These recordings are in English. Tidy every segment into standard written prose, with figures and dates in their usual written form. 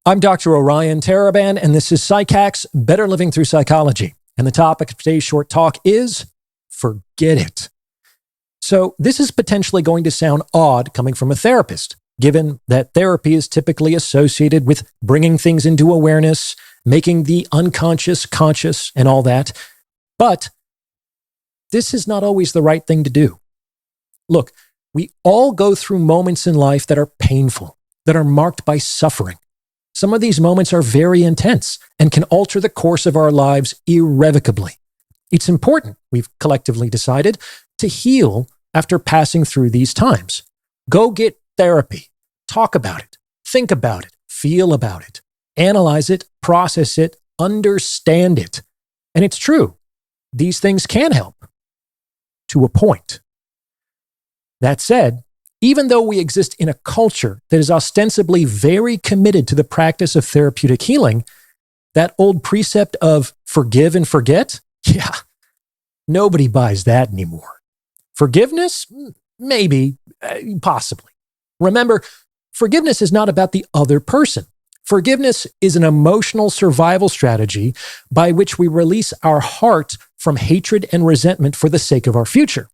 I'm Dr. Orion Taraban, and this is PsycHack's Better Living Through Psychology. And the topic of today's short talk is forget it. So this is potentially going to sound odd coming from a therapist, given that therapy is typically associated with bringing things into awareness, making the unconscious conscious, and all that. But this is not always the right thing to do. Look, we all go through moments in life that are painful, that are marked by suffering. Some of these moments are very intense and can alter the course of our lives irrevocably. It's important, we've collectively decided, to heal after passing through these times. Go get therapy. Talk about it. Think about it. Feel about it. Analyze it. Process it. Understand it. And it's true. These things can help. To a point. That said, even though we exist in a culture that is ostensibly very committed to the practice of therapeutic healing, that old precept of forgive and forget, nobody buys that anymore. Forgiveness? Maybe, possibly. Remember, forgiveness is not about the other person. Forgiveness is an emotional survival strategy by which we release our heart from hatred and resentment for the sake of our future.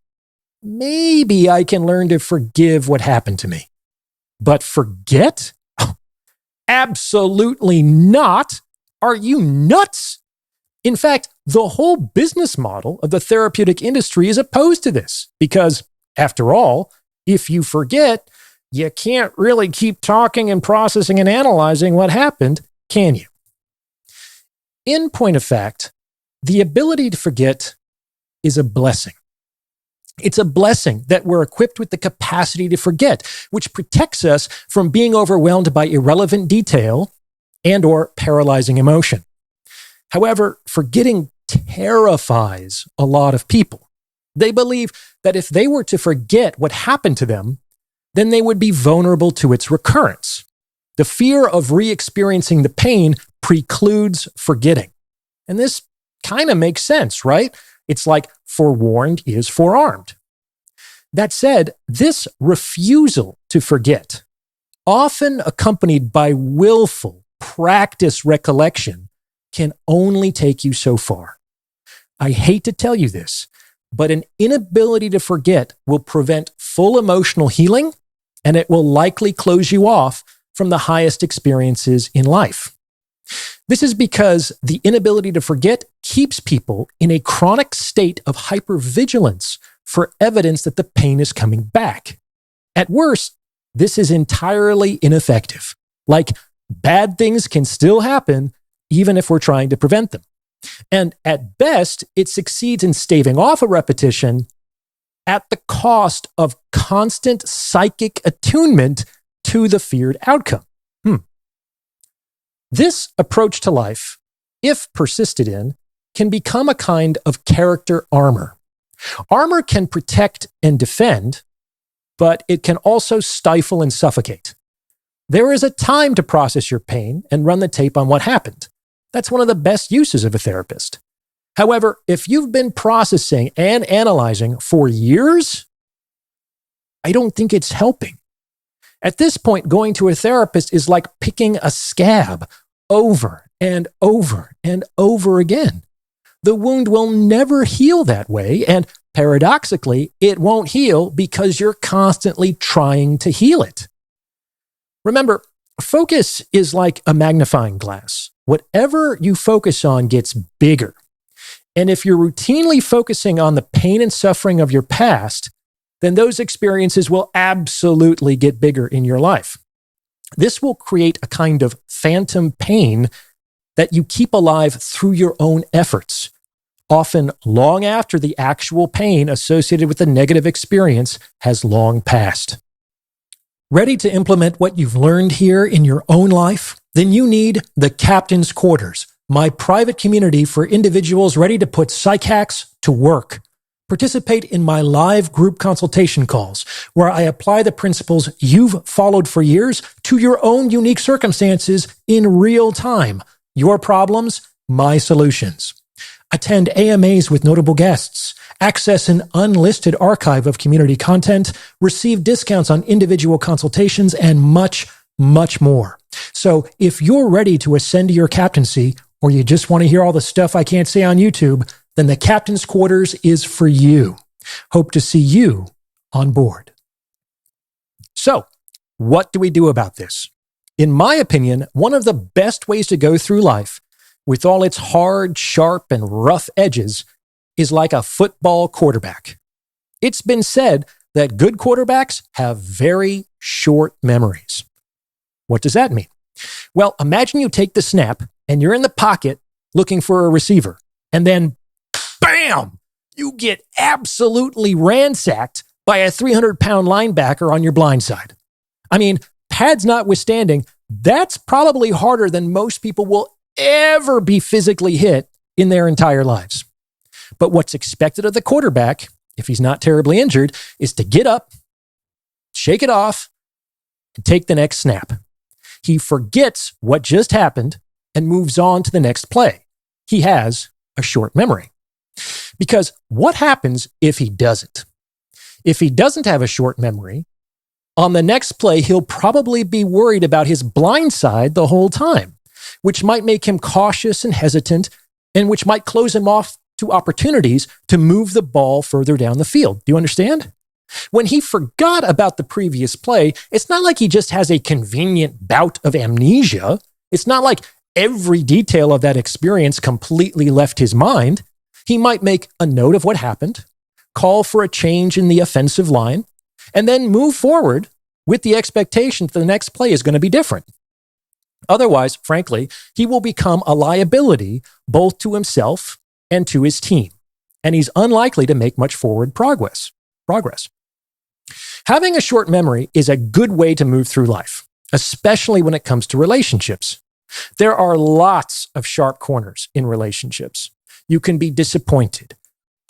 Maybe I can learn to forgive what happened to me. But forget? Absolutely not. Are you nuts? In fact, the whole business model of the therapeutic industry is opposed to this because, after all, if you forget, you can't really keep talking and processing and analyzing what happened, can you? In point of fact, the ability to forget is a blessing. It's a blessing that we're equipped with the capacity to forget, which protects us from being overwhelmed by irrelevant detail and/or paralyzing emotion. However, forgetting terrifies a lot of people. They believe that if they were to forget what happened to them, then they would be vulnerable to its recurrence. The fear of re-experiencing the pain precludes forgetting. And this kind of makes sense, right? It's like forewarned is forearmed. That said, this refusal to forget, often accompanied by willful practice recollection, can only take you so far. I hate to tell you this, but an inability to forget will prevent full emotional healing, and it will likely close you off from the highest experiences in life. This is because the inability to forget keeps people in a chronic state of hypervigilance for evidence that the pain is coming back. At worst, this is entirely ineffective. Like, bad things can still happen even if we're trying to prevent them. And at best, it succeeds in staving off a repetition at the cost of constant psychic attunement to the feared outcome. This approach to life, if persisted in, can become a kind of character armor. Armor can protect and defend, but it can also stifle and suffocate. There is a time to process your pain and run the tape on what happened. That's one of the best uses of a therapist. However, if you've been processing and analyzing for years, I don't think it's helping. At this point, going to a therapist is like picking a scab over and over and over again. The wound will never heal that way, and paradoxically, it won't heal because you're constantly trying to heal it. Remember, focus is like a magnifying glass. Whatever you focus on gets bigger. And if you're routinely focusing on the pain and suffering of your past, then those experiences will absolutely get bigger in your life. This will create a kind of phantom pain that you keep alive through your own efforts, often long after the actual pain associated with the negative experience has long passed. Ready to implement what you've learned here in your own life? Then you need the Captain's Quarters, my private community for individuals ready to put PsycHacks to work. Participate in my live group consultation calls, where I apply the principles you've followed for years to your own unique circumstances in real time. Your problems, my solutions. Attend AMAs with notable guests, access an unlisted archive of community content, receive discounts on individual consultations, and much, much more. So if you're ready to ascend to your captaincy, or you just want to hear all the stuff I can't say on YouTube, then the Captain's Quarters is for you. Hope to see you on board. So, what do we do about this? In my opinion, one of the best ways to go through life, with all its hard, sharp, and rough edges, is like a football quarterback. It's been said that good quarterbacks have very short memories. What does that mean? Well, imagine you take the snap and you're in the pocket looking for a receiver, and then, bam, you get absolutely ransacked by a 300-pound linebacker on your blind side. I mean, pads notwithstanding, that's probably harder than most people will ever be physically hit in their entire lives. But what's expected of the quarterback, if he's not terribly injured, is to get up, shake it off, and take the next snap. He forgets what just happened and moves on to the next play. He has a short memory. Because what happens if he doesn't? If he doesn't have a short memory, on the next play, he'll probably be worried about his blind side the whole time, which might make him cautious and hesitant, and which might close him off to opportunities to move the ball further down the field. Do you understand? When he forgot about the previous play, it's not like he just has a convenient bout of amnesia. It's not like every detail of that experience completely left his mind. He might make a note of what happened, call for a change in the offensive line, and then move forward with the expectation that the next play is going to be different. Otherwise, frankly, he will become a liability both to himself and to his team, and he's unlikely to make much forward progress. Having a short memory is a good way to move through life, especially when it comes to relationships. There are lots of sharp corners in relationships. You can be disappointed,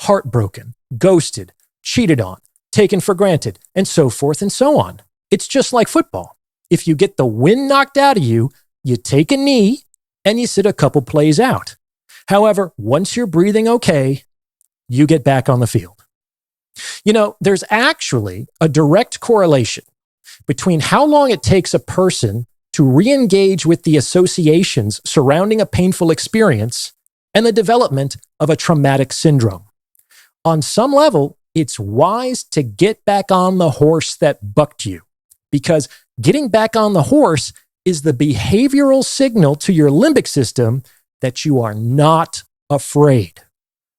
heartbroken, ghosted, cheated on, taken for granted, and so forth and so on. It's just like football. If you get the wind knocked out of you, you take a knee and you sit a couple plays out. However, once you're breathing okay, you get back on the field. You know, there's actually a direct correlation between how long it takes a person to re-engage with the associations surrounding a painful experience and the development of a traumatic syndrome. On some level, it's wise to get back on the horse that bucked you, because getting back on the horse is the behavioral signal to your limbic system that you are not afraid.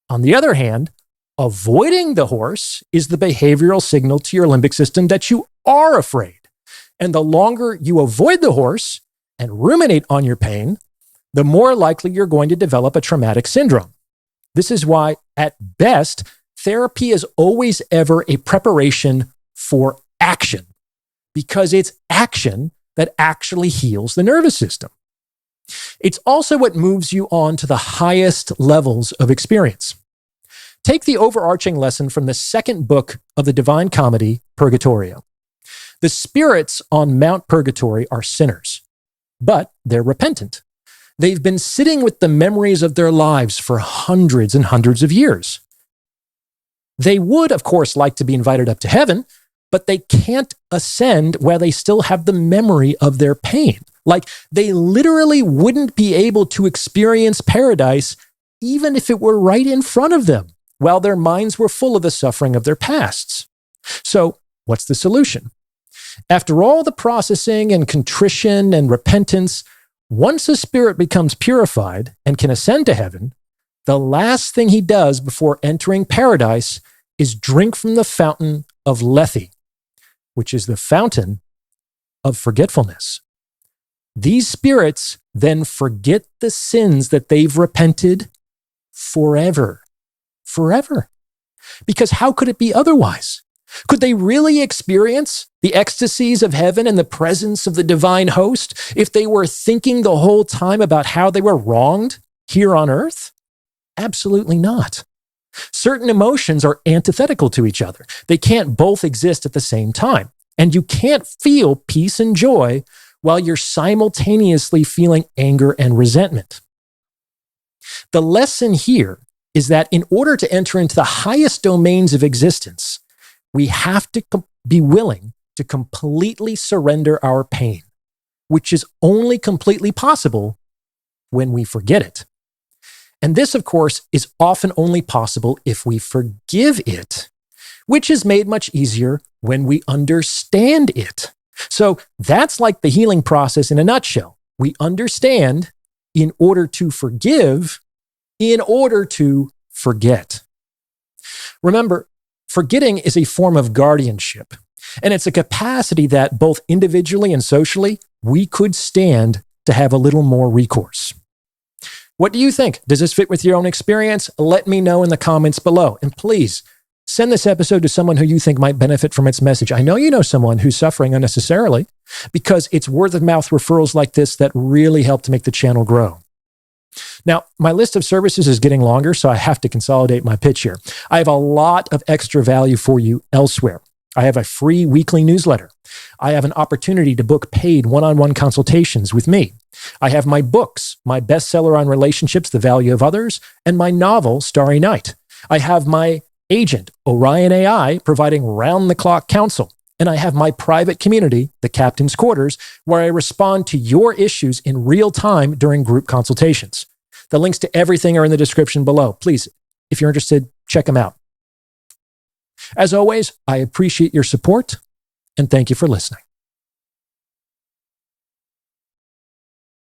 On the other hand, avoiding the horse is the behavioral signal to your limbic system that you are afraid. And the longer you avoid the horse and ruminate on your pain, the more likely you're going to develop a traumatic syndrome. This is why, at best, therapy is always ever a preparation for action, because it's action that actually heals the nervous system. It's also what moves you on to the highest levels of experience. Take the overarching lesson from the second book of the Divine Comedy, Purgatorio. The spirits on Mount Purgatory are sinners, but they're repentant. They've been sitting with the memories of their lives for hundreds and hundreds of years. They would, of course, like to be invited up to heaven, but they can't ascend while they still have the memory of their pain. Like, they literally wouldn't be able to experience paradise even if it were right in front of them, while their minds were full of the suffering of their pasts. So, what's the solution? After all the processing and contrition and repentance, once a spirit becomes purified and can ascend to heaven, the last thing he does before entering paradise is drink from the fountain of Lethe, which is the fountain of forgetfulness. These spirits then forget the sins that they've repented forever. Forever. Because how could it be otherwise? Could they really experience the ecstasies of heaven and the presence of the divine host if they were thinking the whole time about how they were wronged here on earth? Absolutely not. Certain emotions are antithetical to each other. They can't both exist at the same time. And you can't feel peace and joy while you're simultaneously feeling anger and resentment. The lesson here is that in order to enter into the highest domains of existence, we have to be willing to completely surrender our pain, which is only completely possible when we forget it. And this, of course, is often only possible if we forgive it, which is made much easier when we understand it. So that's like the healing process in a nutshell. We understand in order to forgive, in order to forget. Remember, forgetting is a form of guardianship, and it's a capacity that both individually and socially, we could stand to have a little more recourse. What do you think? Does this fit with your own experience? Let me know in the comments below. And please, send this episode to someone who you think might benefit from its message. I know you know someone who's suffering unnecessarily, because it's word of mouth referrals like this that really help to make the channel grow. Now, my list of services is getting longer, so I have to consolidate my pitch here. I have a lot of extra value for you elsewhere. I have a free weekly newsletter. I have an opportunity to book paid one-on-one consultations with me. I have my books, my bestseller on relationships, The Value of Others, and my novel, Starry Night. I have my agent, Orion AI, providing round-the-clock counsel. And I have my private community, the Captain's Quarters, where I respond to your issues in real time during group consultations. The links to everything are in the description below. Please, if you're interested, check them out. As always, I appreciate your support, and thank you for listening.